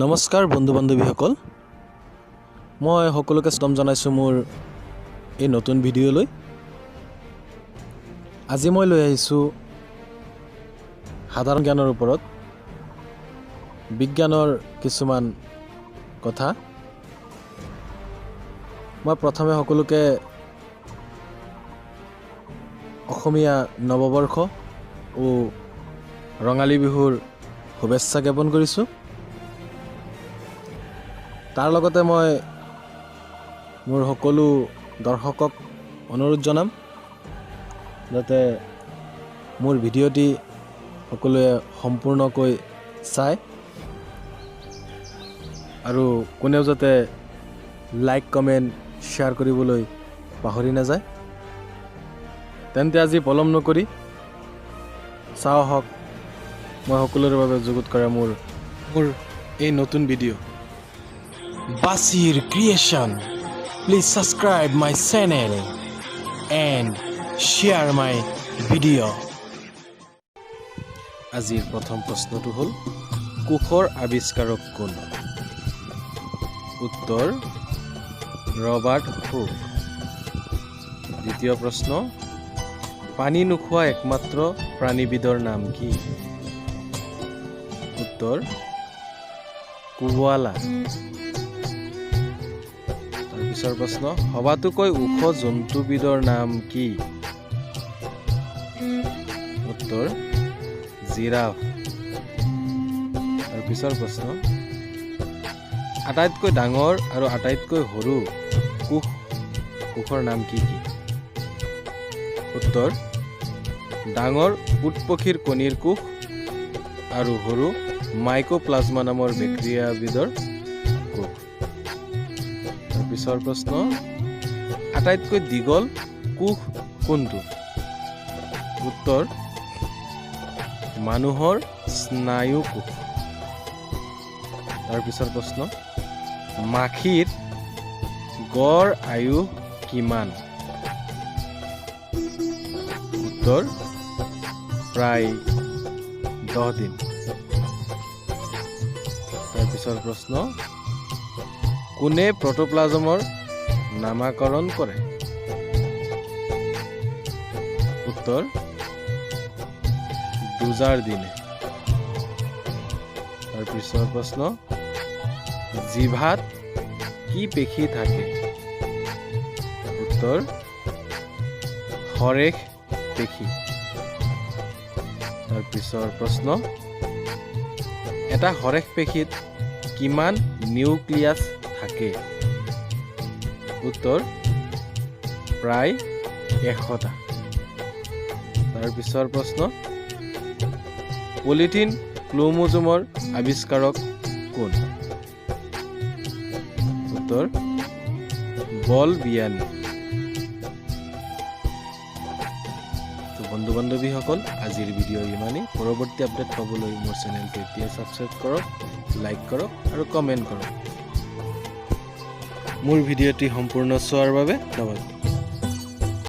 নমস্কাৰ বন্ধু বান্ধৱীসকল, মই সকলোকে স্বাগতম জনাইছোঁ মোৰ এই নতুন ভিডিঅ'লৈ। আজি মই লৈ আহিছোঁ সাধাৰণ জ্ঞানৰ ওপৰত বিজ্ঞানৰ কিছুমান কথা। মই প্ৰথমে সকলোকে অসমীয়া নৱবৰ্ষ ও ৰঙালী বিহুৰ শুভেচ্ছা জ্ঞাপন কৰিছোঁ। তাৰ লগতে মই মোৰ সকলো দৰ্শকক অনুৰোধ জনাম যাতে মোৰ ভিডিঅ'টি সকলোৱে সম্পূৰ্ণকৈ চায় আৰু কোনেও যাতে লাইক কমেণ্ট শ্বেয়াৰ কৰিবলৈ পাহৰি নাযায়। তেন্তে আজি পলম নকৰি চাওঁ আহক মই সকলোৰে বাবে যুগুত কৰা মোৰ এই নতুন video'. Basir Creation. Please subscribe my channel and share my video. আজিৰ প্ৰথম প্ৰশ্নটো হ'ল কোষৰ আৱিষ্কাৰক কোন? উত্তৰ ৰবাৰ্ট হুক। দ্বিতীয় প্ৰশ্ন, পানী নোখোৱা একমাত্ৰ প্ৰাণীবিধৰ নাম কি? উত্তৰ কোৱালা। পিছৰ প্ৰশ্ন, সবাতোকৈ ওখ জন্তুবিধৰ নাম কি? উত্তৰ জিৰাফ। তাৰ পিছৰ প্ৰশ্ন, আটাইতকৈ ডাঙৰ আৰু আটাইতকৈ সৰু কোষৰ নাম কি কি? উত্তৰ ডাঙৰ উট পক্ষীৰ কণীৰ কোষ আৰু সৰু মাইকোপ্লাজমা নামৰ বেক্টেৰিয়াবিধৰ কোষ। পিছৰ প্ৰশ্ন, আটাইতকৈ দীঘল কোষ কোনটো? উত্তৰ মানুহৰ স্নায়ু কোষ। তাৰ পিছৰ প্ৰশ্ন, মাখিৰ গড় আয়ুস কিমান? উত্তৰ প্ৰায় 10 দিন। তাৰ পিছৰ প্ৰশ্ন, কোনে প্ৰটোপ্লাজমৰ নামাকৰণ কৰে? উত্তৰ ডুজাৰ দিনে। তাৰ পিছৰ প্ৰশ্ন, জিভাত কি পেশী থাকে? উত্তৰ হৰেশ পেশী। তাৰ পিছৰ প্ৰশ্ন, এটা হৰেশ পেশীত কিমান নিউক্লিয়াছ থাকে? উত্তৰ প্ৰায় 100টা। তাৰ পিছৰ প্ৰশ্ন, পলিথিন ক্ৰোমোজোমৰ আৱিষ্কাৰক কোন? উত্তৰ বল বিয়ানী। বন্ধু বান্ধৱীসকল, আজিৰ ভিডিঅ' ইমানেই। পৰৱৰ্তী আপডেট পাবলৈ মোৰ চেনেলটো এতিয়া ছাবস্ক্ৰাইব কৰক, লাইক কৰক আৰু কমেণ্ট কৰক। মোৰ ভিডিঅ'টি সম্পূৰ্ণ চোৱাৰ বাবে ধন্যবাদ।